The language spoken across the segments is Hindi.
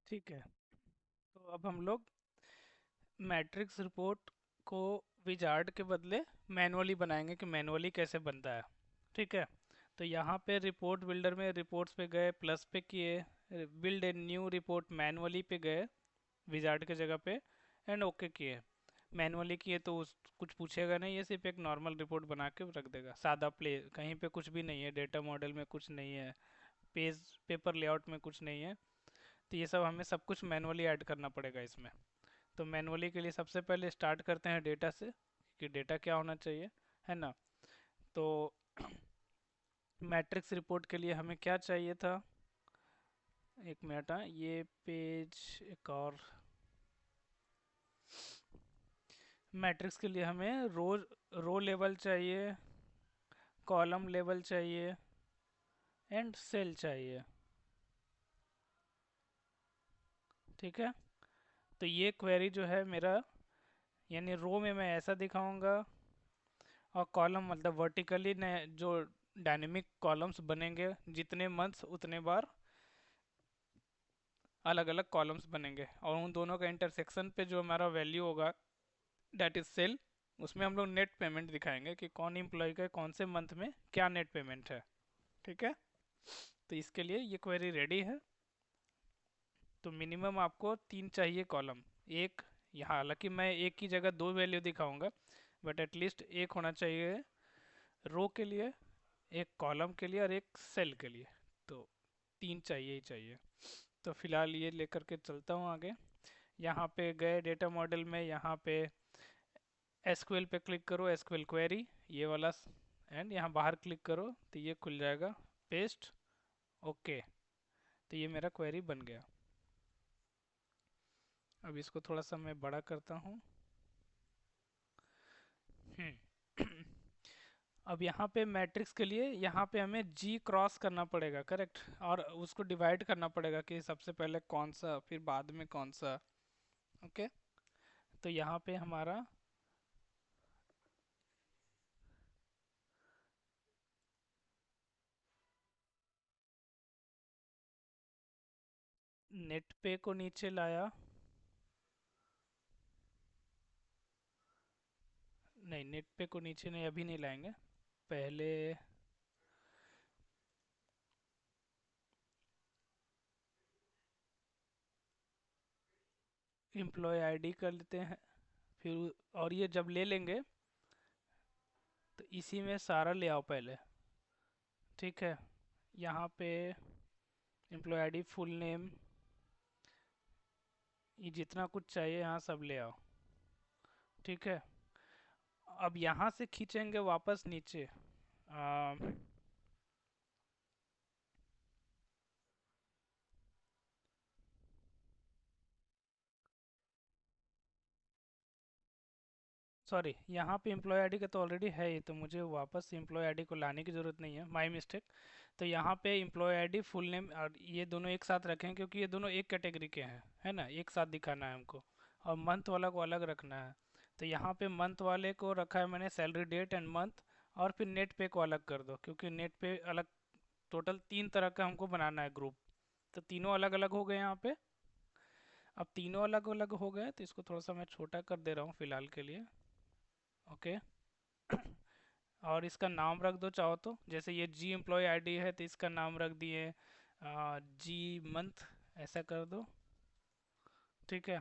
ठीक है। तो अब हम लोग मैट्रिक्स रिपोर्ट को विजार्ड के बदले मैनुअली बनाएंगे कि मैनुअली कैसे बनता है। ठीक है। तो यहाँ पे रिपोर्ट बिल्डर में रिपोर्ट्स पे गए, प्लस पे किए, build a new report manually पे गए विजार्ड के जगह पे, एंड ओके किए। मैनुअली किए तो उस कुछ पूछेगा नहीं, ये सिर्फ एक नॉर्मल रिपोर्ट बना के रख देगा, सादा प्ले, कहीं पे कुछ भी नहीं है, डेटा मॉडल में कुछ नहीं है, पेज पेपर लेआउट में कुछ नहीं है। तो ये सब हमें सब कुछ मैनुअली ऐड करना पड़ेगा इसमें। तो मैनुअली के लिए सबसे पहले स्टार्ट करते हैं डेटा से, कि डेटा क्या होना चाहिए, है ना। तो मैट्रिक्स रिपोर्ट के लिए हमें क्या चाहिए था, एक मिनट, हाँ, ये पेज एक और। मैट्रिक्स के लिए हमें रो लेवल चाहिए, कॉलम लेवल चाहिए, एंड सेल चाहिए। ठीक है। तो ये क्वेरी जो है मेरा, यानी रो में मैं ऐसा दिखाऊंगा, और कॉलम मतलब वर्टिकली ने जो डायनेमिक कॉलम्स बनेंगे, जितने मंथ्स उतने बार अलग अलग कॉलम्स बनेंगे, और उन दोनों का इंटरसेक्शन पे जो हमारा वैल्यू होगा, डेट इज सेल, उसमें हम लोग नेट पेमेंट दिखाएंगे कि कौन एम्प्लॉय का कौन से मंथ में क्या नेट पेमेंट है। ठीक है। तो इसके लिए ये क्वेरी रेडी है। तो मिनिमम आपको तीन चाहिए कॉलम। एक यहाँ, हालांकि मैं एक की जगह दो वैल्यू दिखाऊंगा, बट एटलीस्ट एक होना चाहिए रो के लिए, एक कॉलम के लिए, और एक सेल के लिए। तो तीन चाहिए ही चाहिए। तो फिलहाल ये लेकर के चलता हूँ आगे। यहाँ पे गए डेटा मॉडल में, यहाँ पे एसक्यूएल पे क्लिक करो, एसक्यूएल क्वेरी, ये वाला, एंड यहाँ बाहर क्लिक करो तो ये खुल जाएगा, पेस्ट, ओके। तो ये मेरा क्वेरी बन गया। अब इसको थोड़ा सा मैं बड़ा करता हूँ। अब यहाँ पे मैट्रिक्स के लिए यहाँ पे हमें जी क्रॉस करना पड़ेगा, करेक्ट, और उसको डिवाइड करना पड़ेगा कि सबसे पहले कौन सा फिर बाद में कौन सा। ओके। तो यहाँ पे हमारा नेट पे को नीचे लाया, नहीं नेट पे को नीचे नहीं, अभी नहीं लाएंगे, पहले एम्प्लॉय आईडी कर लेते हैं। फिर और ये जब ले लेंगे तो इसी में सारा ले आओ पहले। ठीक है। यहाँ पे एम्प्लॉय आईडी, फुल नेम, ये जितना कुछ चाहिए यहाँ सब ले आओ। ठीक है। अब यहाँ से खींचेंगे वापस नीचे, सॉरी, यहाँ पे एम्प्लॉय आईडी का तो ऑलरेडी है ही, तो मुझे वापस एम्प्लॉय आईडी को लाने की ज़रूरत नहीं है, माय मिस्टेक। तो यहाँ पे एम्प्लॉय आईडी, फुल नेम, और ये दोनों एक साथ रखें क्योंकि ये दोनों एक कैटेगरी के हैं, है ना, एक साथ दिखाना है हमको। और मंथ वाला को अलग रखना है। तो यहाँ पे मंथ वाले को रखा है मैंने सैलरी डेट एंड मंथ, और फिर नेट पे को अलग कर दो क्योंकि नेट पे अलग, टोटल तीन तरह का हमको बनाना है ग्रुप। तो तीनों अलग अलग हो गए यहाँ पे। अब तीनों अलग अलग हो गए तो इसको थोड़ा सा मैं छोटा कर दे रहा हूँ फिलहाल के लिए। ओके। और इसका नाम रख दो चाहो तो, जैसे ये जी एम्प्लॉय आईडी है तो इसका नाम रख दिए जी मंथ, ऐसा कर दो। ठीक है।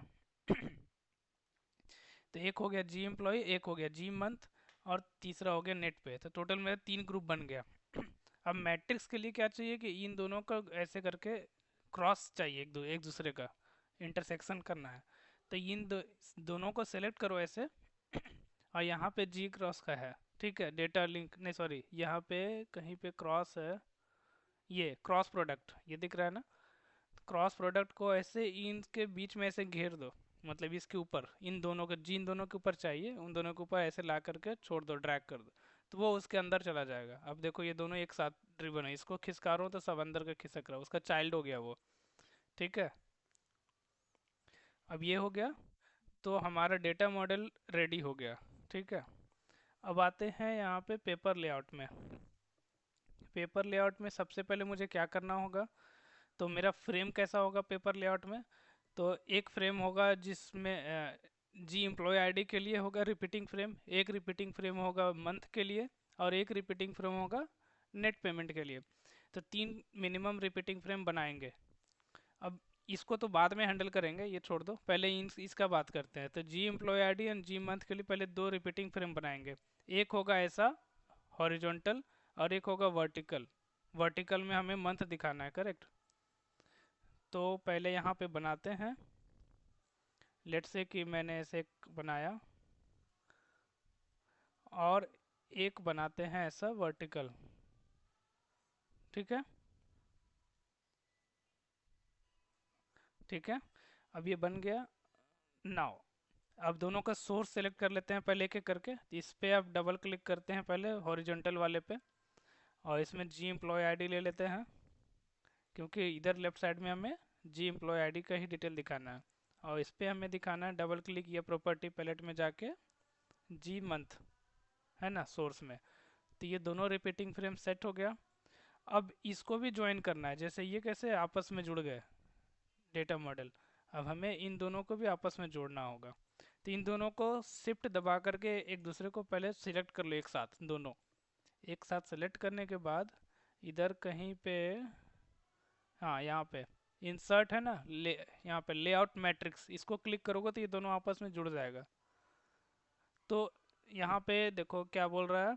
तो एक हो गया जी एम्प्लॉय, एक हो गया जी मंथ, और तीसरा हो गया नेट पे, तो टोटल मेरा तीन ग्रुप बन गया। अब मैट्रिक्स के लिए क्या चाहिए कि इन दोनों का ऐसे करके क्रॉस चाहिए, एक दूसरे का इंटरसेक्शन करना है। तो दोनों को सेलेक्ट करो ऐसे, और यहाँ पे जी क्रॉस का है। ठीक है, डेटा लिंक नहीं, सॉरी, यहाँ पे कहीं पे क्रॉस है, ये क्रॉस प्रोडक्ट ये दिख रहा है ना। क्रॉस प्रोडक्ट को ऐसे इनके बीच में ऐसे घेर दो, मतलब इसके ऊपर, इन दोनों के, जिन दोनों के ऊपर चाहिए उन दोनों के ऊपर ऐसे ला करके छोड़ दो, ड्रैग कर दो, तो वो उसके अंदर चला जाएगा। अब देखो ये दोनों एक साथ ड्रिवन है, इसको खिसका रहा हूँ तो सब अंदर का खिसक रहा है, उसका चाइल्ड हो गया वो। ठीक है। अब ये हो गया, तो हमारा डेटा मॉडल रेडी हो गया। ठीक है। अब आते हैं यहाँ पे पेपर लेआउट में। पेपर लेआउट में सबसे पहले मुझे क्या करना होगा, तो मेरा फ्रेम कैसा होगा पेपर लेआउट में? तो एक फ्रेम होगा जिसमें जी एम्प्लॉय आईडी के लिए होगा रिपीटिंग फ्रेम, एक रिपीटिंग फ्रेम होगा मंथ के लिए, और एक रिपीटिंग फ्रेम होगा नेट पेमेंट के लिए। तो तीन मिनिमम रिपीटिंग फ्रेम बनाएंगे। अब इसको तो बाद में हैंडल करेंगे, ये छोड़ दो, पहले इसका बात करते हैं। तो जी एम्प्लॉय आईडी एंड जी मंथ के लिए पहले दो रिपीटिंग फ्रेम बनाएंगे। एक होगा ऐसा हॉरिजॉन्टल और एक होगा वर्टिकल। वर्टिकल में हमें मंथ दिखाना है, करेक्ट? तो पहले यहाँ पे बनाते हैं। लेट्स से कि मैंने ऐसे एक बनाया, और एक बनाते हैं ऐसा वर्टिकल। ठीक है, ठीक है। अब ये बन गया। नाउ अब दोनों का सोर्स सेलेक्ट कर लेते हैं पहले एक एक करके। इस पे आप डबल क्लिक करते हैं पहले हॉरिजॉन्टल वाले पे, और इसमें जी एम्प्लॉय आईडी ले लेते हैं, क्योंकि इधर लेफ्ट साइड में हमें जी एम्प्लॉय आईडी का ही डिटेल दिखाना है। और इस पे हमें दिखाना है डबल क्लिक ये प्रॉपर्टी पैलेट में जाके जी मंथ, है ना, सोर्स में। तो ये दोनों रिपीटिंग फ्रेम सेट हो गया। अब इसको भी ज्वाइन करना है, जैसे ये कैसे आपस में जुड़ गए डेटा मॉडल, अब हमें इन दोनों को भी आपस में जोड़ना होगा। तो इन दोनों को शिफ्ट दबा करके एक दूसरे को पहले सिलेक्ट कर लो एक साथ, दोनों एक साथ सेलेक्ट करने के बाद इधर कहीं पे, हाँ यहाँ पे इंसर्ट है ना, यहाँ पे लेआउट मैट्रिक्स, इसको क्लिक करोगे तो ये दोनों आपस में जुड़ जाएगा। तो यहाँ पे देखो क्या बोल रहा है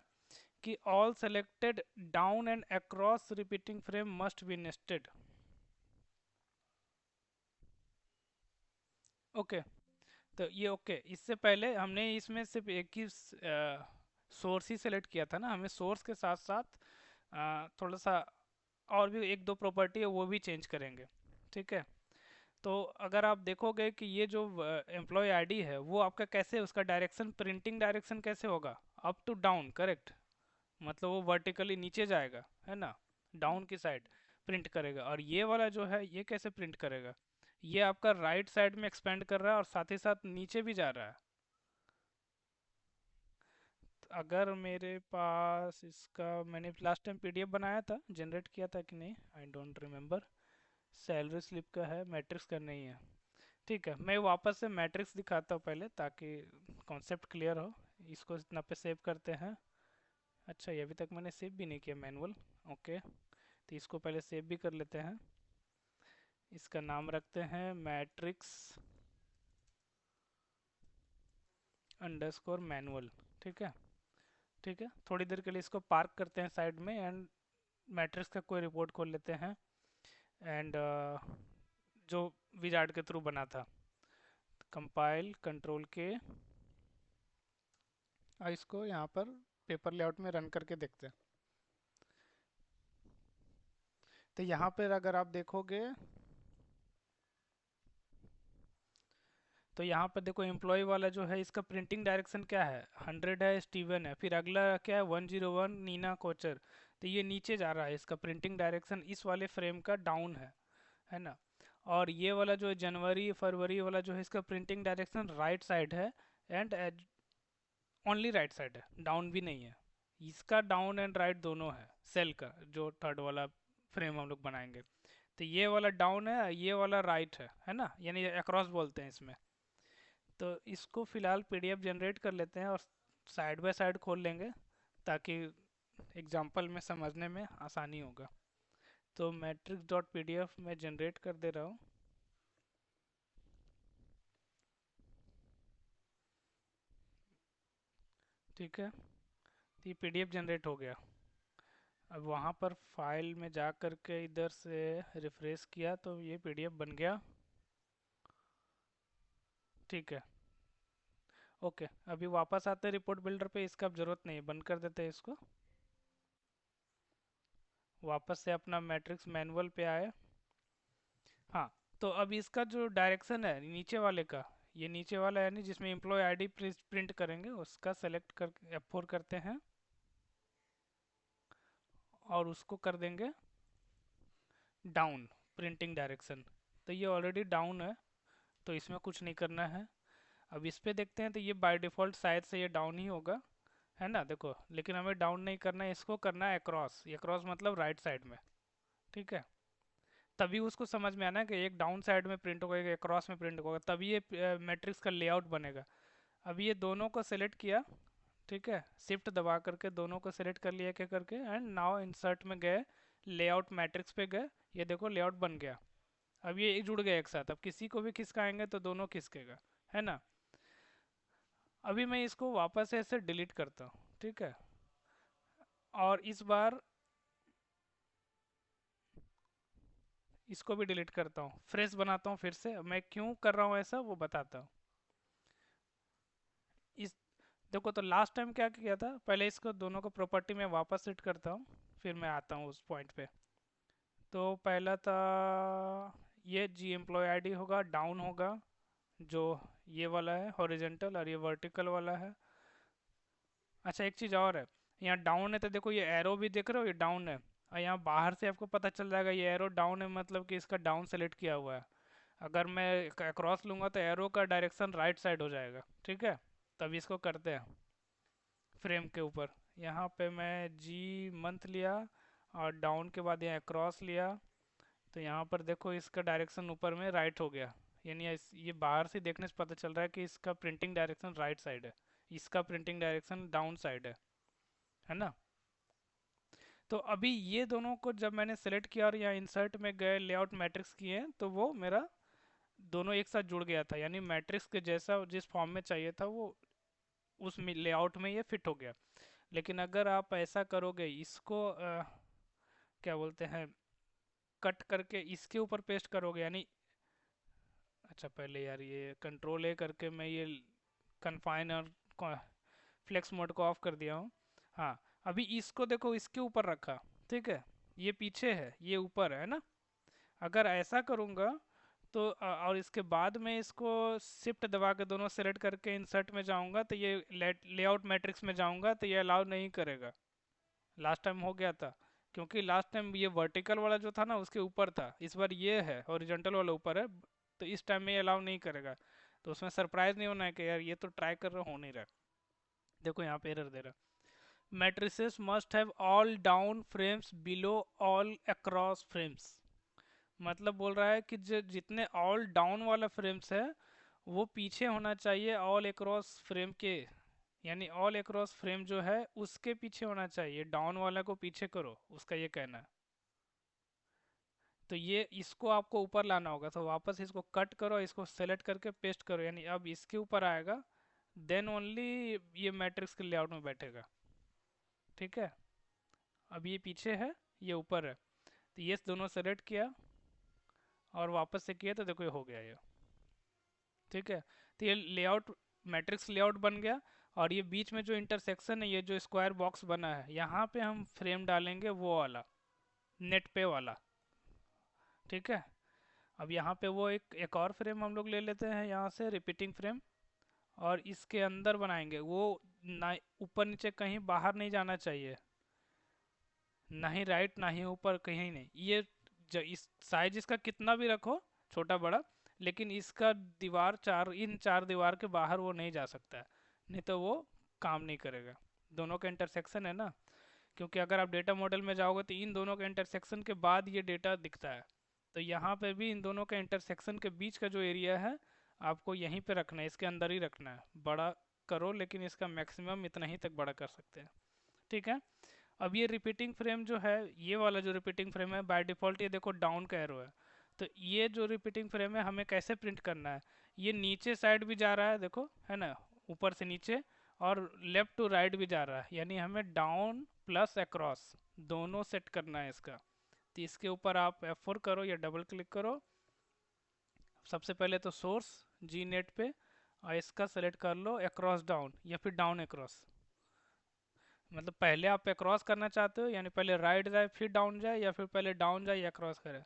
कि all selected down and across repeating frame must be nested. Okay, तो ये ओके। इससे पहले हमने इसमें सिर्फ एक ही सोर्स ही सेलेक्ट किया था ना, हमें सोर्स के साथ साथ थोड़ा सा और भी एक दो प्रॉपर्टी है वो भी चेंज करेंगे। ठीक है, तो अगर आप देखोगे कि ये जो एम्प्लॉय आईडी है वो आपका कैसे, उसका डायरेक्शन, प्रिंटिंग डायरेक्शन कैसे होगा? Up to down, correct? मतलब वो वर्टिकली नीचे जाएगा, है ना, डाउन की साइड प्रिंट करेगा। और ये वाला जो है ये कैसे प्रिंट करेगा? ये आपका राइट साइड में एक्सपेंड कर रहा है और साथ ही साथ नीचे भी जा रहा है। अगर मेरे पास इसका, मैंने लास्ट टाइम पीडीएफ बनाया था, जनरेट किया था कि नहीं, I don't remember. Salary slip का है, मैट्रिक्स का नहीं है। ठीक है, मैं वापस से मैट्रिक्स दिखाता हूँ पहले ताकि कॉन्सेप्ट क्लियर हो। इसको इतना पे सेव करते हैं। अच्छा, ये अभी तक मैंने सेव भी नहीं किया मैनुअल। ओके, तो इसको पहले सेव भी कर लेते हैं। इसका नाम रखते हैं मैट्रिक्स अंडरस्कोर मैनुअल। ठीक है, ठीक है। थोड़ी देर के लिए इसको पार्क करते हैं साइड में, एंड मैट्रिक्स का कोई रिपोर्ट खोल लेते हैं। एंड जो विजार्ड के थ्रू बना था, कंपाइल कंट्रोल के, और इसको यहाँ पर पेपर लेआउट में रन करके देखते हैं। तो यहाँ पर अगर आप देखोगे तो यहाँ पर देखो एम्प्लॉय वाला जो है इसका प्रिंटिंग डायरेक्शन क्या है, 100 है, स्टीवन है, फिर अगला क्या है 101 नीना कोचर। तो ये नीचे जा रहा है, इसका प्रिंटिंग डायरेक्शन इस वाले फ्रेम का डाउन है ना। और ये वाला जो है जनवरी फरवरी वाला जो है इसका प्रिंटिंग डायरेक्शन राइट साइड है, एंड ओनली राइट साइड है, डाउन भी नहीं है। इसका डाउन एंड राइट दोनों है, सेल का जो थर्ड वाला फ्रेम हम लोग बनाएंगे। तो ये वाला डाउन है, ये वाला राइट है ना, यानी अक्रॉस बोलते हैं इसमें। तो इसको फ़िलहाल पीडीएफ जनरेट कर लेते हैं और साइड बाय साइड खोल लेंगे ताकि एग्जांपल में समझने में आसानी होगा। तो मैट्रिक्स डॉट पीडीएफ मैं जनरेट कर दे रहा हूँ। ठीक है, तो ये पीडीएफ जनरेट हो गया। अब वहाँ पर फाइल में जा कर के इधर से रिफ्रेश किया तो ये पीडीएफ बन गया। ठीक है, ओके। अभी वापस आते हैं रिपोर्ट बिल्डर पे, इसका अब ज़रूरत नहीं है, बंद कर देते हैं इसको। वापस से अपना मैट्रिक्स मैनुअल पे आए। हाँ, तो अब इसका जो डायरेक्शन है नीचे वाले का, ये नीचे वाला है नहीं जिसमें एम्प्लॉय आईडी प्रिंट करेंगे, उसका सेलेक्ट कर F4 करते हैं और उसको कर देंगे डाउन, प्रिंटिंग डायरेक्शन। तो ये ऑलरेडी डाउन है, तो इसमें कुछ नहीं करना है। अब इस पे देखते हैं, तो ये बाय डिफ़ॉल्ट शायद से ये डाउन ही होगा, है ना, देखो। लेकिन हमें डाउन नहीं करना है, इसको करना है अक्रॉस। ये अक्रॉस मतलब राइट साइड में। ठीक है, तभी उसको समझ में आना है कि एक डाउन साइड में प्रिंट होगा एक क्रॉस में प्रिंट होगा, तभी ये मैट्रिक्स का लेआउट बनेगा। अब ये दोनों को सेलेक्ट किया, ठीक है, शिफ्ट दबा करके दोनों को सेलेक्ट कर लिया क्या करके, एंड नाउ इंसर्ट में गए, लेआउट मैट्रिक्स पे गए, ये देखो लेआउट बन गया। अब ये जुड़ गए एक साथ, अब किसी को भी खिसकाएंगे तो दोनों खिसकेगा, है ना। अभी मैं इसको वापस से ऐसे डिलीट करता हूँ, ठीक है, और इस बार इसको भी डिलीट करता हूँ, फ्रेश बनाता हूँ फिर से। मैं क्यों कर रहा हूँ ऐसा वो बताता हूँ। इस देखो, तो लास्ट टाइम क्या किया था, पहले इसको दोनों को प्रॉपर्टी में वापस सेट करता हूँ, फिर मैं आता हूँ उस पॉइंट पे। तो पहला था ये जी एम्प्लॉय आईडी होगा, डाउन होगा, जो ये वाला है हॉरिजेंटल, और ये वर्टिकल वाला है। अच्छा एक चीज़ और है, यहाँ डाउन है तो देखो ये एरो भी देख रहे हो, ये डाउन है, और यहाँ बाहर से आपको पता चल जाएगा ये एरो डाउन है, मतलब कि इसका डाउन सेलेक्ट किया हुआ है। अगर मैं क्रॉस लूँगा तो एरो का डायरेक्शन राइट साइड हो जाएगा, ठीक है। तब इसको करते हैं फ्रेम के ऊपर, यहाँ पे मैं जी मंथ लिया, और डाउन के बाद यहाँ क्रॉस लिया, तो यहाँ पर देखो इसका डायरेक्शन ऊपर में राइट हो गया। यानी ये बाहर से देखने से पता चल रहा है कि इसका प्रिंटिंग डायरेक्शन राइट साइड है, इसका प्रिंटिंग डायरेक्शन डाउन साइड है ना। तो अभी ये दोनों को जब मैंने सेलेक्ट किया और यहाँ इंसर्ट में गए लेआउट मैट्रिक्स किए, तो वो मेरा दोनों एक साथ जुड़ गया था, यानी मैट्रिक्स के जैसा जिस फॉर्म में चाहिए था वो उस लेआउट में ये फिट हो गया। लेकिन अगर आप ऐसा करोगे, इसको क्या बोलते हैं, कट करके इसके ऊपर पेस्ट करोगे, यानी अच्छा पहले यार ये कंट्रोल ए करके मैं ये कन्फाइन और फ्लेक्स मोड को ऑफ कर दिया हूँ। हाँ, अभी इसको देखो इसके ऊपर रखा, ठीक है, ये पीछे है ये ऊपर है ना। अगर ऐसा करूँगा तो और इसके बाद में इसको शिफ्ट दबा के दोनों सेलेक्ट करके इंसर्ट में जाऊंगा, तो ये लेआउट मैट्रिक्स में जाऊंगा तो ये अलाउ नहीं करेगा। लास्ट टाइम हो गया था, क्योंकि लास्ट टाइम ये वर्टिकल वाला जो था ना उसके ऊपर था, इस बार ये है हॉरिजॉन्टल वाला ऊपर है, तो इस टाइम में ये अलाउ नहीं करेगा। तो उसमें सरप्राइज नहीं होना है कि यार ये तो ट्राई कर रहा हो नहीं रहा। देखो यहाँ पे एरर दे रहा, matrices must have all down frames below all across frames. मतलब बोल रहा है कि जो जितने ऑल डाउन वाला फ्रेम्स है वो पीछे होना चाहिए ऑल अक्रॉस फ्रेम के, यानी ऑल अक्रॉस फ्रेम जो है उसके पीछे होना चाहिए, डाउन वाला को पीछे करो, उसका ये कहना है। तो ये इसको आपको ऊपर लाना होगा, तो वापस इसको कट करो, इसको सेलेक्ट करके पेस्ट करो, यानी अब इसके ऊपर आएगा, देन ओनली ये मैट्रिक्स के लेआउट में बैठेगा, ठीक है। अब ये पीछे है, ये ऊपर है, तो ये दोनों सेलेक्ट किया और वापस से किया तो देखो ये हो गया ये, ठीक है। तो ये लेआउट मैट्रिक्स लेआउट बन गया। और ये बीच में जो इंटरसेक्शन है, ये जो स्क्वायर बॉक्स बना है, यहाँ पे हम फ्रेम डालेंगे वो वाला, नेट पे वाला, ठीक है। अब यहाँ पे वो एक और फ्रेम हम लोग ले लेते हैं यहाँ से, रिपीटिंग फ्रेम, और इसके अंदर बनाएंगे वो, ना ऊपर नीचे कहीं बाहर नहीं जाना चाहिए, ना ही राइट ना ही ऊपर, कहीं नहीं। ये इस साइज इसका कितना भी रखो छोटा बड़ा, लेकिन इसका दीवार चार, इन चार दीवार के बाहर वो नहीं जा सकता है, नहीं तो वो काम नहीं करेगा। दोनों का इंटरसेक्शन है ना, क्योंकि अगर आप डेटा मॉडल में जाओगे तो इन दोनों के इंटरसेक्शन के बाद ये डेटा दिखता है। तो यहाँ पे भी इन दोनों के इंटरसेक्शन के बीच का जो एरिया है आपको यहीं पे रखना है, इसके अंदर ही रखना है। बड़ा करो लेकिन इसका मैक्सिमम इतना ही तक बड़ा कर सकते हैं, ठीक है। अब ये रिपीटिंग फ्रेम जो है, ये वाला जो रिपीटिंग फ्रेम है बाय डिफ़ॉल्ट ये देखो डाउन का एरो है। तो ये जो रिपीटिंग फ्रेम है हमें कैसे प्रिंट करना है, ये नीचे साइड भी जा रहा है देखो, है ना, ऊपर से नीचे, और लेफ्ट टू राइट भी जा रहा है, यानी हमें डाउन प्लस अक्रॉस दोनों सेट करना है इसका। तो इसके ऊपर आप F4 करो या डबल क्लिक करो, सबसे पहले तो सोर्स जी नेट पे, और इसका सेलेक्ट कर लो अक्रॉस डाउन या फिर डाउन अक्रॉस। मतलब पहले आप अक्रॉस करना चाहते हो, यानी पहले राइट जाए फिर डाउन जाए, या फिर पहले डाउन जाए या क्रॉस करे।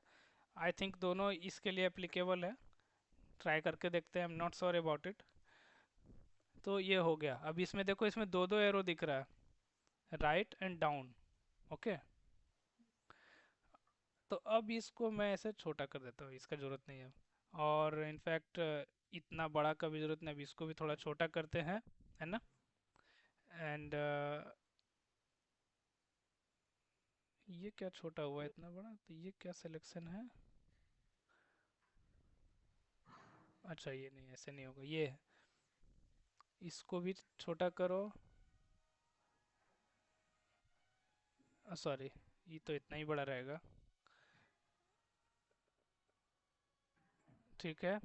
आई थिंक दोनों इसके लिए एप्लीकेबल है, ट्राई करके देखते हैं, I am not sure about it. तो ये हो गया। अब इसमें देखो इसमें दो दो एरो दिख रहा है, राइट एंड डाउन, ओके। तो अब इसको मैं ऐसे छोटा कर देता हूँ, इसका ज़रूरत नहीं है, और इनफैक्ट इतना बड़ा का भी ज़रूरत नहीं, अब इसको भी थोड़ा छोटा करते हैं, है ना। एंड ये क्या छोटा हुआ इतना बड़ा, तो ये क्या सिलेक्शन है, अच्छा ये नहीं, ऐसे नहीं होगा ये। इसको भी छोटा करो। सॉरी, ये तो इतना ही बड़ा रहेगा। ठीक है।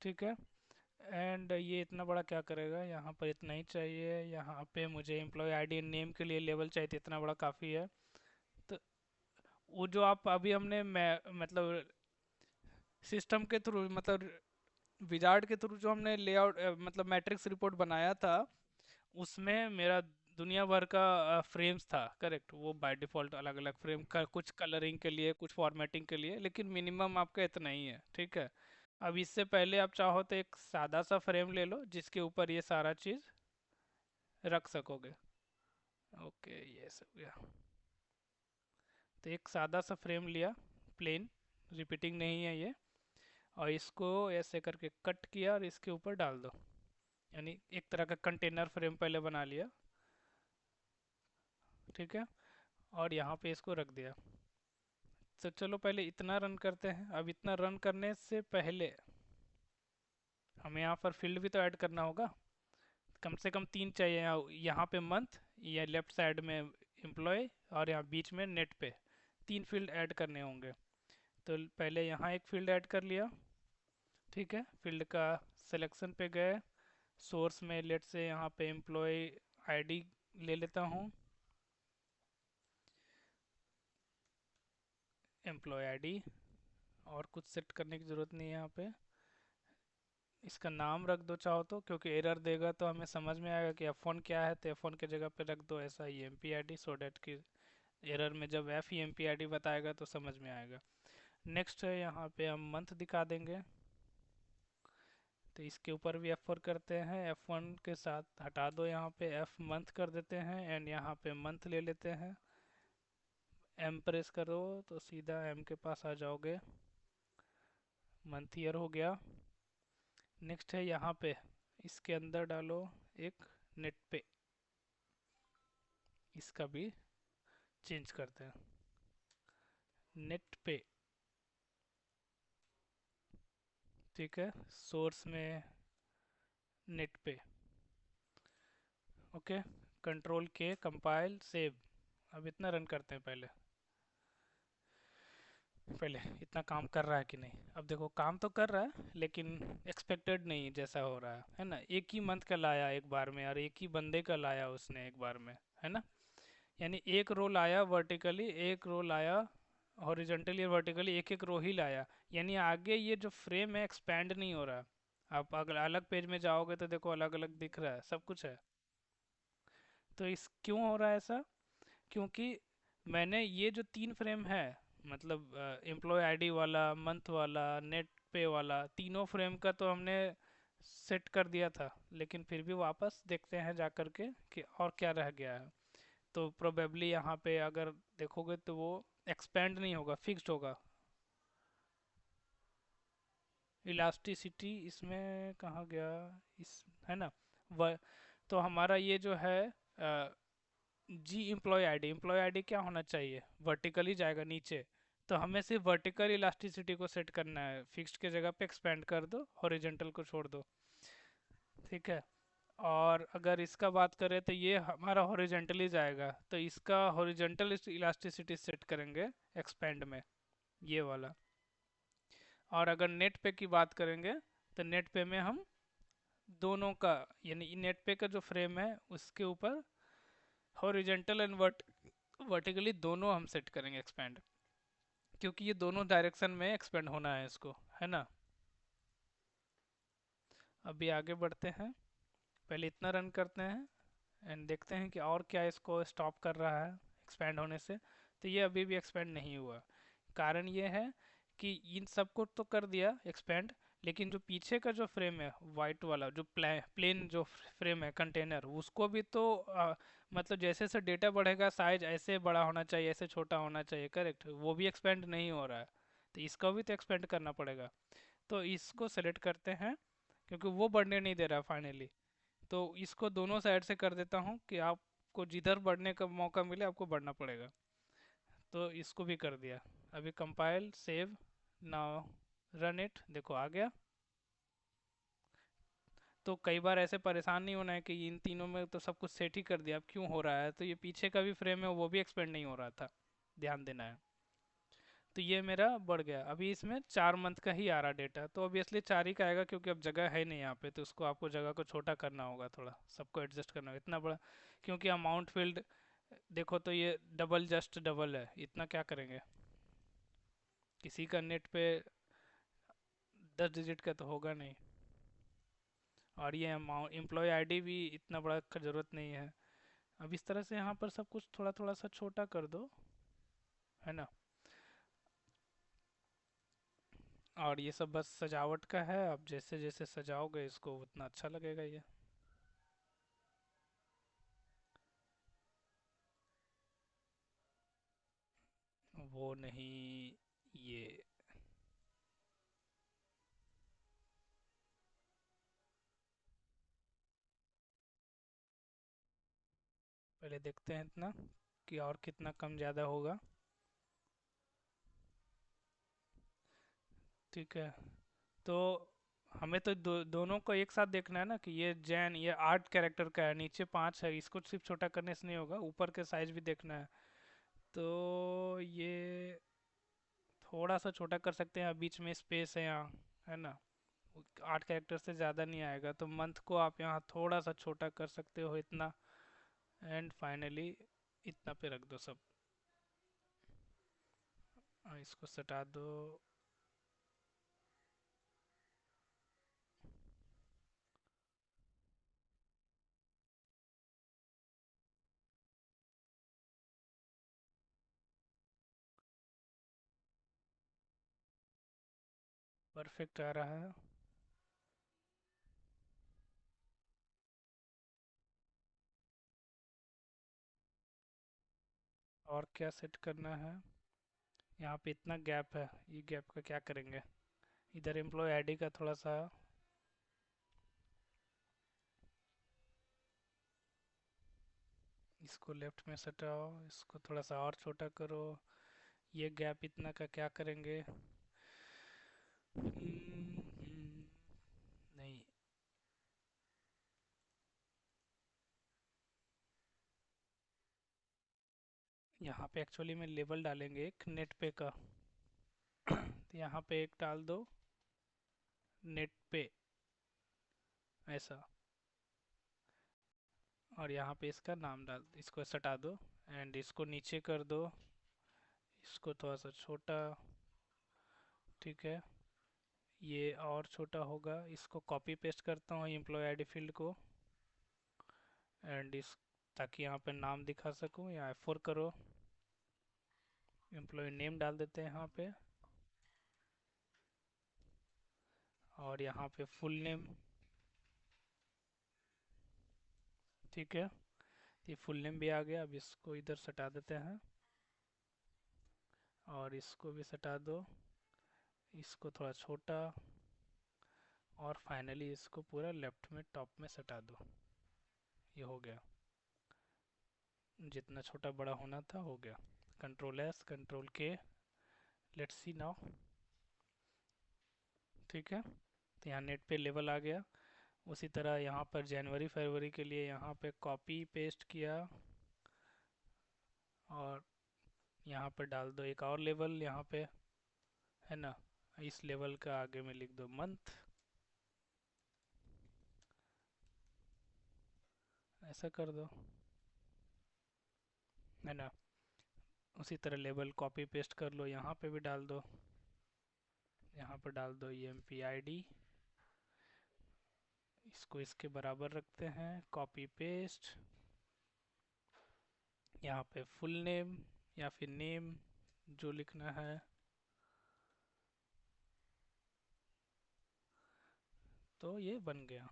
ठीक है। एंड ये इतना बड़ा क्या करेगा, यहाँ पर इतना ही चाहिए। यहाँ पे मुझे एम्प्लॉय आईडी नेम के लिए लेवल चाहिए, तो इतना बड़ा काफ़ी है। तो वो जो आप अभी हमने मतलब सिस्टम के थ्रू, मतलब विजार्ड के थ्रू जो हमने लेआउट मतलब मैट्रिक्स रिपोर्ट बनाया था, उसमें मेरा दुनिया भर का फ्रेम्स था, करेक्ट। वो बाय डिफ़ॉल्ट अलग अलग फ्रेम का, कुछ कलरिंग के लिए, कुछ फॉर्मेटिंग के लिए, लेकिन मिनिमम आपका इतना ही है, ठीक है। अब इससे पहले आप चाहो तो एक सादा सा फ्रेम ले लो जिसके ऊपर ये सारा चीज़ रख सकोगे। ओके, ये सब गया। तो एक सादा सा फ्रेम लिया, प्लेन, रिपीटिंग नहीं है ये। और इसको ऐसे करके कट किया और इसके ऊपर डाल दो। यानी एक तरह का कंटेनर फ्रेम पहले बना लिया। ठीक है। और यहाँ पे इसको रख दिया। तो चलो पहले इतना रन करते हैं। अब इतना रन करने से पहले हमें यहाँ पर फील्ड भी तो ऐड करना होगा। कम से कम तीन चाहिए। यहाँ पे मंथ, या लेफ्ट साइड में एम्प्लॉय, और यहाँ बीच में नेट पे, तीन फील्ड ऐड करने होंगे। तो पहले यहाँ एक फील्ड ऐड कर लिया। ठीक है, फील्ड का सिलेक्शन पे गए। सोर्स में लेट से यहाँ पे एम्प्लॉय आईडी ले लेता हूँ। एम्प्लॉय आईडी, और कुछ सेट करने की ज़रूरत नहीं है यहाँ पे। इसका नाम रख दो चाहो तो, क्योंकि एरर देगा तो हमें समझ में आएगा कि F1 क्या है, तो F1 के जगह पे रख दो ऐसा ही M P I D, so that कि एरर में जब F E M P I D बताएगा तो समझ में आएगा। नेक्स्ट है, यहाँ पे हम मंथ दिखा देंगे। तो इसके ऊपर भी F4 करते हैं। F1 के साथ हटा दो, यहाँ पे F मंथ कर देते हैं, एंड यहाँ पे मंथ ले लेते हैं। M प्रेस करो तो सीधा M के पास आ जाओगे। मंथ ईयर हो गया। नेक्स्ट है यहाँ पे, इसके अंदर डालो एक नेट पे। इसका भी चेंज करते हैं, नेट पे। ठीक है, सोर्स में नेट पे। ओके, कंट्रोल के, कंपाइल, सेव। अब इतना रन करते हैं पहले। पहले इतना काम कर रहा है कि नहीं। अब देखो काम तो कर रहा है, लेकिन एक्सपेक्टेड नहीं जैसा हो रहा है ना। एक ही मंथ का लाया एक बार में, और एक ही बंदे का लाया उसने एक बार में, है ना। यानी एक रो लाया वर्टिकली, एक रो लाया हॉरिजॉन्टली, और वर्टिकली एक एक रो ही लाया। यानी आगे ये जो फ्रेम है एक्सपैंड नहीं हो रहा। आप अगर अलग पेज में जाओगे तो देखो अलग अलग दिख रहा है, सब कुछ है। तो इस क्यों हो रहा है ऐसा, क्योंकि मैंने ये जो तीन फ्रेम है, मतलब एम्प्लॉय आईडी वाला, मंथ वाला, नेट पे वाला, तीनों फ्रेम का तो हमने सेट कर दिया था। लेकिन फिर भी वापस देखते हैं जा कर के कि और क्या रह गया है। तो प्रोबेबली यहाँ पे अगर देखोगे तो वो एक्सपेंड नहीं होगा, फिक्स्ड होगा। इलास्टिसिटी इसमें कहाँ गया, इस, है ना। वह, तो हमारा ये जो है जी एम्प्लॉय आईडी क्या होना चाहिए, वर्टिकली जाएगा नीचे। तो हमें सिर्फ वर्टिकल इलास्टिसिटी को सेट करना है, फिक्स्ड के जगह पे एक्सपेंड कर दो, हॉरिजॉन्टल को छोड़ दो। ठीक है। और अगर इसका बात करें तो ये हमारा हॉरिजॉन्टली जाएगा, तो इसका हॉरिजॉन्टल इलास्टिसिटी सेट करेंगे एक्सपेंड में, ये वाला। और अगर नेट पे की बात करेंगे तो नेट पे में हम दोनों का, यानी नेट पे का जो फ्रेम है उसके ऊपर हॉरिजॉन्टल एंड वर्टिकली दोनों हम सेट करेंगे एक्सपेंड, क्योंकि ये दोनों डायरेक्शन में एक्सपेंड होना है इसको, है ना। अभी आगे बढ़ते हैं। पहले इतना रन करते हैं एंड देखते हैं कि और क्या इसको स्टॉप कर रहा है एक्सपेंड होने से। तो ये अभी भी एक्सपेंड नहीं हुआ। कारण ये है कि इन सबको तो कर दिया एक्सपेंड, लेकिन जो पीछे का जो फ्रेम है वाइट वाला, जो प्लेन जो फ्रेम है कंटेनर, उसको भी तो मतलब जैसे जैसे डेटा बढ़ेगा साइज ऐसे बड़ा होना चाहिए, ऐसे छोटा होना चाहिए, करेक्ट। वो भी एक्सपेंड नहीं हो रहा है। तो इसका भी तो एक्सपेंड करना पड़ेगा। तो इसको सेलेक्ट करते हैं, क्योंकि वो बढ़ने नहीं दे रहा फाइनली। तो इसको दोनों साइड से कर देता हूँ कि आपको जिधर बढ़ने का मौका मिले आपको बढ़ना पड़ेगा। तो इसको भी कर दिया। अभी compile save now run it, देखो आ गया। तो कई बार ऐसे परेशान नहीं होना है कि इन तीनों में तो सब कुछ सेट ही कर दिया, अब क्यों हो रहा है, तो ये पीछे का भी फ्रेम है वो भी एक्सपेंड नहीं हो रहा था, ध्यान देना है। तो ये मेरा बढ़ गया, अभी इसमें 4 मंथ का ही आ रहा डेटा, तो ऑब्वियसली 4 ही का आएगा क्योंकि अब जगह है नहीं यहाँ पे, तो उसको आपको जगह को छोटा करना होगा, थोड़ा सबको एडजस्ट करना होगा इतना बड़ा, क्योंकि अमाउंट फील्ड देखो तो ये डबल जस्ट डबल है, इतना क्या करेंगे, किसी का नेट पे 10 डिजिट का तो होगा नहीं। और ये अमाउंट एम्प्लॉय आईडी भी इतना बड़ा का ज़रूरत नहीं है। अब इस तरह से यहाँ पर सब कुछ थोड़ा थोड़ा सा छोटा कर दो, है ना। और ये सब बस सजावट का है, अब जैसे जैसे सजाओगे इसको उतना अच्छा लगेगा ये। वो नहीं, ये पहले देखते हैं इतना कि और कितना कम ज़्यादा होगा। ठीक है, तो हमें तो दोनों को एक साथ देखना है ना, कि ये जैन ये 8 कैरेक्टर का है, नीचे 5 है, इसको सिर्फ छोटा करने से नहीं होगा, ऊपर के साइज भी देखना है। तो ये थोड़ा सा छोटा कर सकते हैं, बीच में स्पेस है यहाँ, है ना। 8 कैरेक्टर से ज़्यादा नहीं आएगा, तो मंथ को आप यहाँ थोड़ा सा छोटा कर सकते हो इतना। एंड फाइनली इतना पे रख दो सब। इसको सटा दो। परफेक्ट आ रहा है। और क्या सेट करना है, यहाँ पे इतना गैप है, ये गैप का क्या करेंगे, इधर एम्प्लॉय आईडी का थोड़ा सा, इसको लेफ्ट में सटाओ, इसको थोड़ा सा और छोटा करो। ये गैप इतना का क्या करेंगे, नहीं, यहाँ पे एक्चुअली में लेबल डालेंगे एक नेट पे का। तो यहाँ पे एक डाल दो नेट पे, ऐसा। और यहाँ पे इसका नाम डाल, इसको सटा दो। एंड इसको नीचे कर दो, इसको थोड़ा सा छोटा। ठीक है, ये और छोटा होगा, इसको कॉपी पेस्ट करता हूँ एम्प्लॉय आईडी फील्ड को। एंड इस ताकि यहाँ पे नाम दिखा सकूँ, या F4 करो, एम्प्लॉय नेम डाल देते हैं यहाँ पे। और यहाँ पे फुल नेम। ठीक है, ये फुल नेम भी आ गया, अब इसको इधर सटा देते हैं। और इसको भी सटा दो, इसको थोड़ा छोटा। और फाइनली इसको पूरा लेफ्ट में टॉप में सटा दो। ये हो गया, जितना छोटा बड़ा होना था हो गया। Control S control K, let's see now. ठीक है, तो यहाँ नेट पे लेवल आ गया। उसी तरह यहाँ पर जनवरी फरवरी के लिए यहाँ पे कॉपी पेस्ट किया, और यहाँ पर डाल दो एक और लेवल यहाँ पे, है ना। इस लेवल का आगे में लिख दो मंथ, ऐसा कर दो, है ना। उसी तरह लेवल कॉपी पेस्ट कर लो, यहाँ पे भी डाल दो। यहाँ पर डाल दो EMP ID, इसको इसके बराबर रखते हैं, कॉपी पेस्ट। यहाँ पे फुल नेम या फिर नेम जो लिखना है, तो ये बन गया,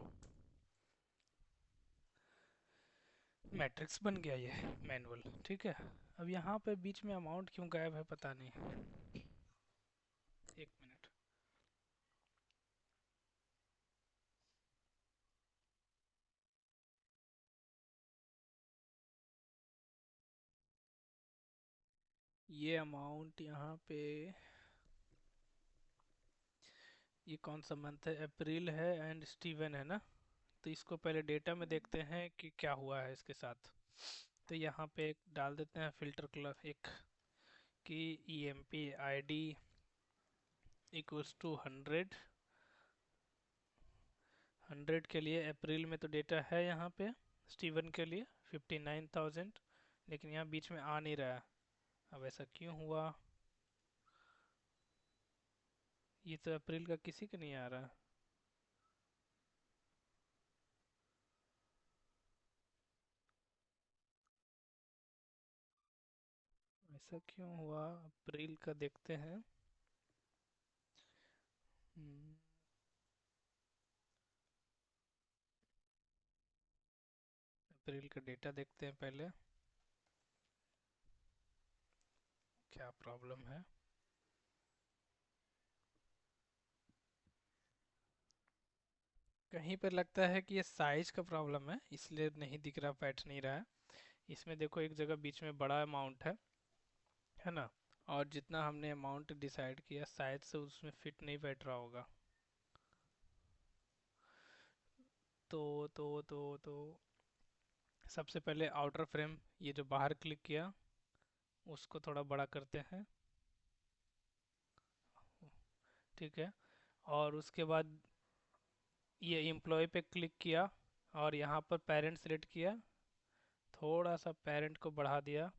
मैट्रिक्स बन गया ये मैनुअल। ठीक है, अब यहाँ पे बीच में अमाउंट क्यों गायब है पता नहीं, 1 मिनट। ये अमाउंट यहाँ पे, ये कौन सा मंथ है, अप्रैल है एंड स्टीवन है ना। तो इसको पहले डेटा में देखते हैं कि क्या हुआ है इसके साथ। तो यहाँ पे एक डाल देते हैं फिल्टर क्लब एक, कि E M P I D equals to 100। 100 के लिए अप्रैल में तो डेटा है यहाँ पे, स्टीवन के लिए 59,000, लेकिन यहाँ बीच में आ नहीं रहा है। अब ऐसा क्यों हुआ, ये तो अप्रैल का किसी का नहीं आ रहा। ऐसा क्यों हुआ, अप्रैल का देखते हैं। हम्म, अप्रैल का डेटा देखते हैं पहले, क्या प्रॉब्लम है। कहीं पर लगता है कि ये साइज का प्रॉब्लम है, इसलिए नहीं दिख रहा, बैठ नहीं रहा है। इसमें देखो एक जगह बीच में बड़ा अमाउंट है ना, और जितना हमने अमाउंट डिसाइड किया शायद से उसमें फिट नहीं बैठ रहा होगा। तो सबसे पहले आउटर फ्रेम, ये जो बाहर क्लिक किया उसको थोड़ा बड़ा करते हैं। ठीक है, और उसके बाद ये एम्प्लॉय पे क्लिक किया और यहाँ पर पेरेंट सेलेक्ट किया, थोड़ा सा पेरेंट को बढ़ा दिया।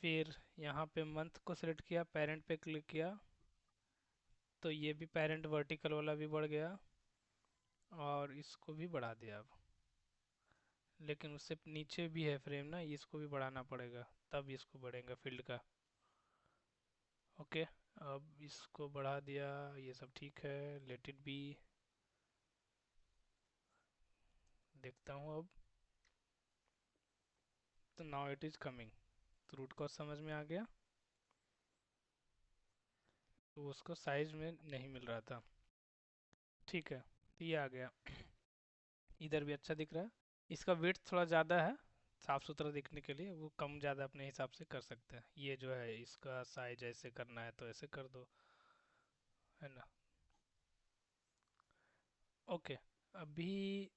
फिर यहाँ पे मंथ को सिलेक्ट किया, पेरेंट पे क्लिक किया, तो ये भी पेरेंट वर्टिकल वाला भी बढ़ गया, और इसको भी बढ़ा दिया अब। लेकिन उससे नीचे भी है फ्रेम ना, इसको भी बढ़ाना पड़ेगा, तब इसको बढ़ेगा फील्ड का। ओके, अब इसको बढ़ा दिया, ये सब ठीक है, लेट इट बी। देखता हूँ अब, तो नाउ इट इज़ कमिंग, तो रूट कॉज समझ में आ गया। तो उसको साइज में नहीं मिल रहा था। ठीक है, तो ये आ गया, इधर भी अच्छा दिख रहा है। इसका वेट थोड़ा ज़्यादा है, साफ सुथरा दिखने के लिए वो कम ज़्यादा अपने हिसाब से कर सकते हैं। ये जो है इसका साइज ऐसे करना है तो ऐसे कर दो, है ना। ओके, अभी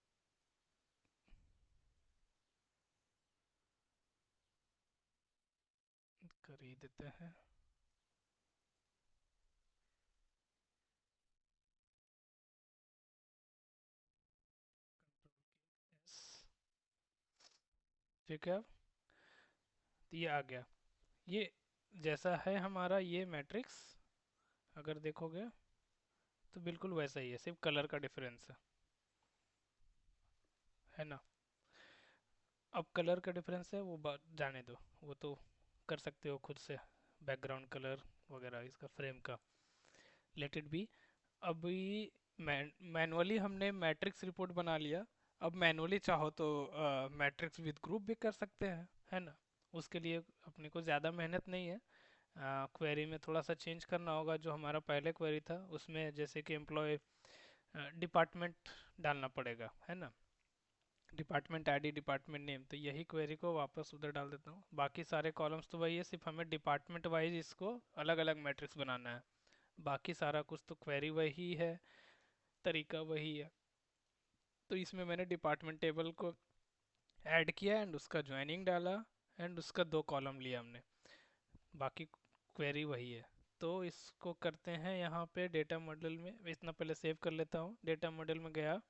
कर ही देते हैं। Yes, ठीक है, अब तो ये आ गया। ये जैसा है हमारा ये मैट्रिक्स, अगर देखोगे तो बिल्कुल वैसा ही है, सिर्फ कलर का डिफरेंस है ना। अब कलर का डिफरेंस है वो बात जाने दो, वो तो कर सकते हो खुद से, बैकग्राउंड कलर वगैरह इसका फ्रेम का, लेट इट बी। अभी मैनुअली हमने मैट्रिक्स रिपोर्ट बना लिया। अब मैनुअली चाहो तो मैट्रिक्स विद ग्रुप भी कर सकते हैं, है ना। उसके लिए अपने को ज़्यादा मेहनत नहीं है, क्वेरी में थोड़ा सा चेंज करना होगा। जो हमारा पहले क्वेरी था उसमें जैसे कि एम्प्लॉय डिपार्टमेंट डालना पड़ेगा, है ना, डिपार्टमेंट आईडी डिपार्टमेंट नेम, तो यही क्वेरी को वापस उधर डाल देता हूँ। बाकी सारे कॉलम्स तो वही है, सिर्फ हमें डिपार्टमेंट वाइज इसको अलग अलग मैट्रिक्स बनाना है। बाकी सारा कुछ तो क्वेरी वही है, तरीका वही है। तो इसमें मैंने डिपार्टमेंट टेबल को ऐड किया एंड उसका ज्वाइनिंग डाला, एंड उसका 2 कॉलम लिया हमने, बाकी क्वेरी वही है। तो इसको करते हैं यहाँ पे डेटा मॉडल में, इतना पहले सेव कर लेता हूँ। डेटा मॉडल में गया,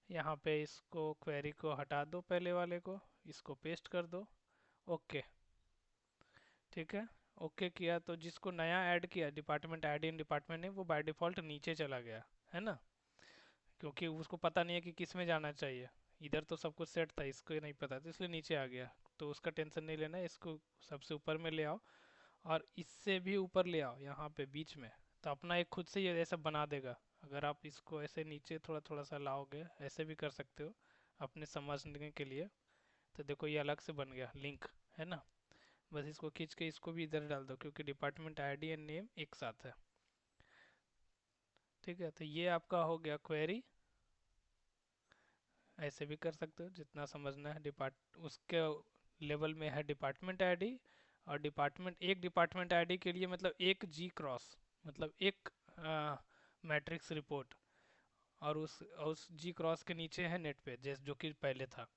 यहाँ पे इसको क्वेरी को हटा दो, पहले वाले को, इसको पेस्ट कर दो। ओके, ठीक है, ओके किया तो जिसको नया ऐड किया department ID and department name, वो बाय डिफ़ॉल्ट नीचे चला गया, है ना, क्योंकि उसको पता नहीं है कि किस में जाना चाहिए। इधर तो सब कुछ सेट था, इसको नहीं पता तो इसलिए नीचे आ गया। तो उसका टेंशन नहीं लेना, इसको सबसे ऊपर में ले आओ, और इससे भी ऊपर ले आओ यहाँ पे बीच में, तो अपना एक खुद से ये ऐसा बना देगा। अगर आप इसको ऐसे नीचे थोड़ा थोड़ा सा लाओगे, ऐसे भी कर सकते हो अपने समझने के लिए। तो देखो ये अलग से बन गया लिंक, है ना। बस इसको खींच के इसको भी इधर डाल दो, क्योंकि डिपार्टमेंट आईडी एंड नेम एक साथ है। ठीक है, तो ये आपका हो गया क्वेरी। ऐसे भी कर सकते हो जितना समझना है, डिपार्ट उसके लेवल में है डिपार्टमेंट आईडी, और डिपार्टमेंट आईडी के लिए मतलब एक जी क्रॉस, मतलब एक मैट्रिक्स रिपोर्ट, और उस जी क्रॉस के नीचे है नेट पेज जैसे जो कि पहले था।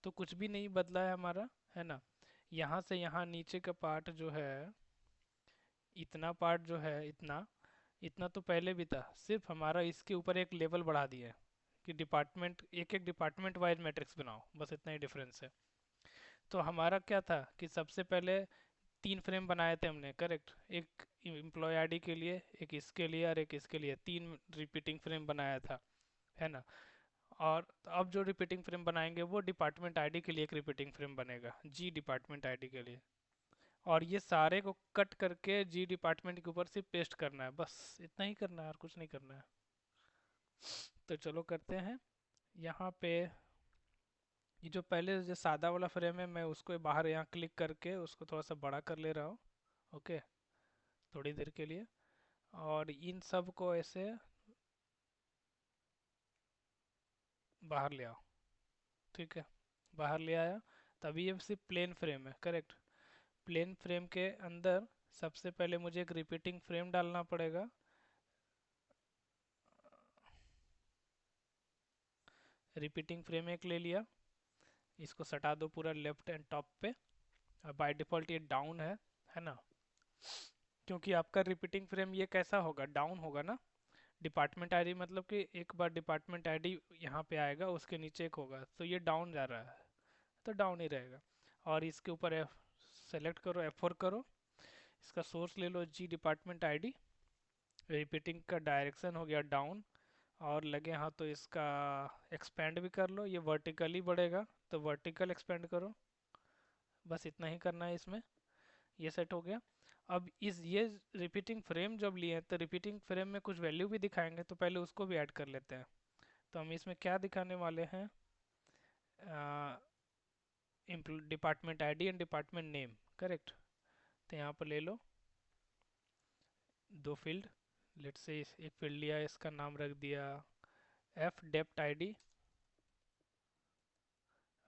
तो कुछ भी नहीं बदला है हमारा, है ना। यहाँ से यहाँ नीचे का पार्ट जो है, इतना पार्ट जो है, इतना इतना तो पहले भी था, सिर्फ हमारा इसके ऊपर एक लेवल बढ़ा दिया है कि डिपार्टमेंट, एक एक डिपार्टमेंट वाइज मैट्रिक्स बनाओ, बस इतना ही डिफरेंस है। तो हमारा क्या था कि सबसे पहले 3 फ्रेम बनाए थे हमने, करेक्ट। एक एम्प्लॉय आईडी के लिए, एक इसके लिए और एक इसके लिए, 3 रिपीटिंग फ्रेम बनाया था, है ना। और अब जो रिपीटिंग फ्रेम बनाएंगे वो डिपार्टमेंट आईडी के लिए एक रिपीटिंग फ्रेम बनेगा, जी डिपार्टमेंट आईडी के लिए। और ये सारे को कट करके जी डिपार्टमेंट के ऊपर से पेस्ट करना है, बस इतना ही करना है और कुछ नहीं करना है। तो चलो करते हैं। यहाँ पे ये जो पहले जो सादा वाला फ्रेम है, मैं उसको बाहर यहाँ क्लिक करके उसको थोड़ा सा बड़ा कर ले रहा हूँ, ओके, थोड़ी देर के लिए। और इन सब को ऐसे बाहर ले आओ, ठीक है, बाहर ले आया। तभी ये सिर्फ प्लेन फ्रेम है, करेक्ट। प्लेन फ्रेम के अंदर सबसे पहले मुझे एक रिपीटिंग फ्रेम डालना पड़ेगा। रिपीटिंग फ्रेम एक ले लिया, इसको सटा दो पूरा लेफ्ट एंड टॉप पे। अब बाय डिफ़ॉल्ट ये डाउन है ना, क्योंकि आपका रिपीटिंग फ्रेम ये कैसा होगा, डाउन होगा ना। डिपार्टमेंट आईडी मतलब कि एक बार डिपार्टमेंट आईडी यहाँ पे आएगा, उसके नीचे एक होगा, तो ये डाउन जा रहा है तो डाउन ही रहेगा। और इसके ऊपर एफ सेलेक्ट करो, F4 करो, इसका सोर्स ले लो जी डिपार्टमेंट आईडी, रिपीटिंग का डायरेक्शन हो गया डाउन, और लगे हाँ तो इसका एक्सपेंड भी कर लो, ये वर्टिकली बढ़ेगा तो वर्टिकल एक्सपेंड करो, बस इतना ही करना है इसमें। ये सेट हो गया। अब इस ये रिपीटिंग फ्रेम जब लिए हैं तो रिपीटिंग फ्रेम में कुछ वैल्यू भी दिखाएंगे, तो पहले उसको भी ऐड कर लेते हैं। तो हम इसमें क्या दिखाने वाले हैं, department ID and department name, correct. तो यहाँ पर ले लो 2 फील्ड, लेट से एक फील्ड लिया, इसका नाम रख दिया एफ डेप्ट आईडी,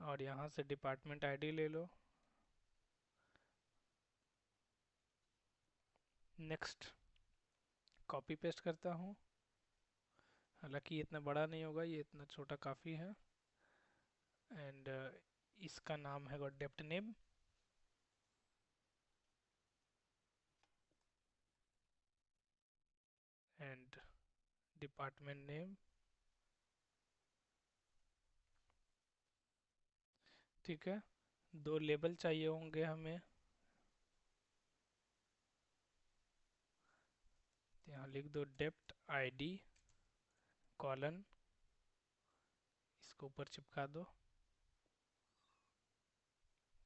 और यहाँ से डिपार्टमेंट आईडी ले लो। नेक्स्ट, कॉपी पेस्ट करता हूँ, हालांकि ये इतना बड़ा नहीं होगा, ये इतना छोटा काफ़ी है। एंड इसका नाम है डेप्ट नेम, एंड डिपार्टमेंट नेम, ठीक है। 2 लेबल चाहिए होंगे हमें, तो यहाँ लिख दो डेप्ट आईडी कॉलन, इसको ऊपर चिपका दो,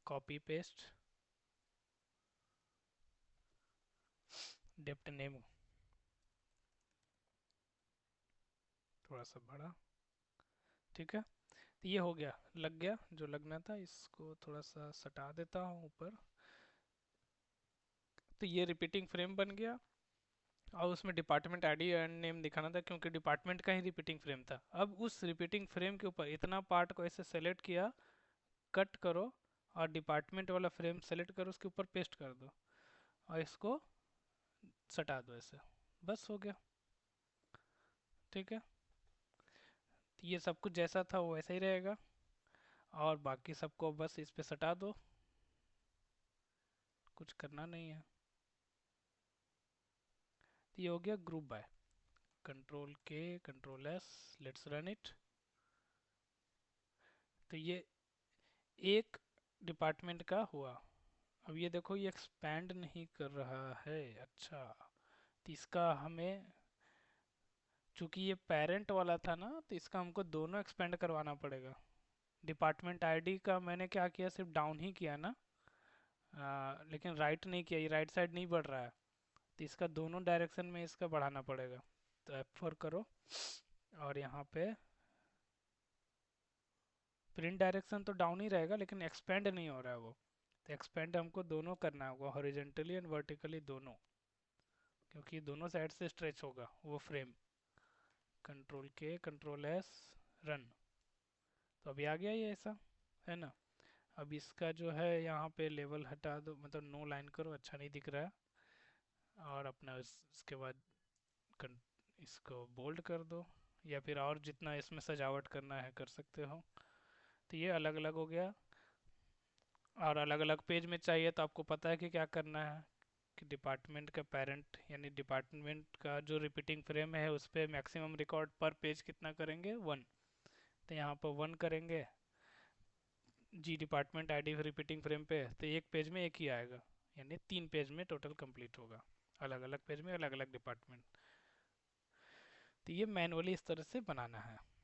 कॉपी पेस्ट, डेप्ट नेम थोड़ा सा बड़ा, ठीक है। तो ये हो गया, लग गया जो लगना था, इसको थोड़ा सा सटा देता हूँ ऊपर। तो ये रिपीटिंग फ्रेम बन गया, और उसमें डिपार्टमेंट आईडी एंड नेम दिखाना था क्योंकि डिपार्टमेंट का ही रिपीटिंग फ्रेम था। अब उस रिपीटिंग फ्रेम के ऊपर इतना पार्ट को ऐसे सेलेक्ट किया, कट करो, और डिपार्टमेंट वाला फ्रेम सेलेक्ट करो, उसके ऊपर पेस्ट कर दो, और इसको सटा दो ऐसे, बस हो गया, ठीक है। तो ये सब कुछ जैसा था वो वैसा ही रहेगा, और बाकी सबको बस इस पे सटा दो, कुछ करना नहीं है। तो ये हो गया ग्रुप बाय, कंट्रोल के control S, let's run it. तो ये एक डिपार्टमेंट का हुआ। अब ये देखो ये एक्सपैंड नहीं कर रहा है, अच्छा। तो इसका हमें, चूंकि ये पेरेंट वाला था ना, तो इसका हमको दोनों एक्सपेंड करवाना पड़ेगा। डिपार्टमेंट आईडी का मैंने क्या किया, सिर्फ डाउन ही किया ना, लेकिन राइट नहीं किया, ये राइट साइड नहीं बढ़ रहा है, तो इसका दोनों डायरेक्शन में इसका बढ़ाना पड़ेगा। तो F4 करो, और यहाँ पे प्रिंट डायरेक्शन तो डाउन ही रहेगा, लेकिन एक्सपेंड नहीं हो रहा है वो, तो एक्सपेंड हमको दोनों करना होगा, हॉरिजेंटली एंड वर्टिकली दोनों, क्योंकि दोनों साइड से स्ट्रेच होगा वो फ्रेम। कंट्रोल के कंट्रोल एस, रन। तो अभी आ गया ये ऐसा, है ना। अब इसका जो है यहाँ पे लेवल हटा दो, मतलब नो लाइन करो, अच्छा नहीं दिख रहा है। और अपना इसके बाद कन- इसको बोल्ड कर दो, या फिर और जितना इसमें सजावट करना है कर सकते हो। तो ये अलग अलग हो गया। और अलग अलग पेज में चाहिए तो आपको पता है कि क्या करना है, कि डिपार्टमेंट का पेरेंट यानी डिपार्टमेंट का जो रिपीटिंग फ्रेम है उस पर मैक्सिमम रिकॉर्ड पर पेज कितना करेंगे, 1। तो यहाँ पर 1 करेंगे। जी डिपार्टमेंट आईडी रिपीटिंग फ्रेम पे, तो एक पेज में एक ही आएगा, यानी 3 पेज में टोटल कंप्लीट होगा, अलग अलग पेज में अलग अलग डिपार्टमेंट। तो ये मैनुअली इस तरह से बनाना है।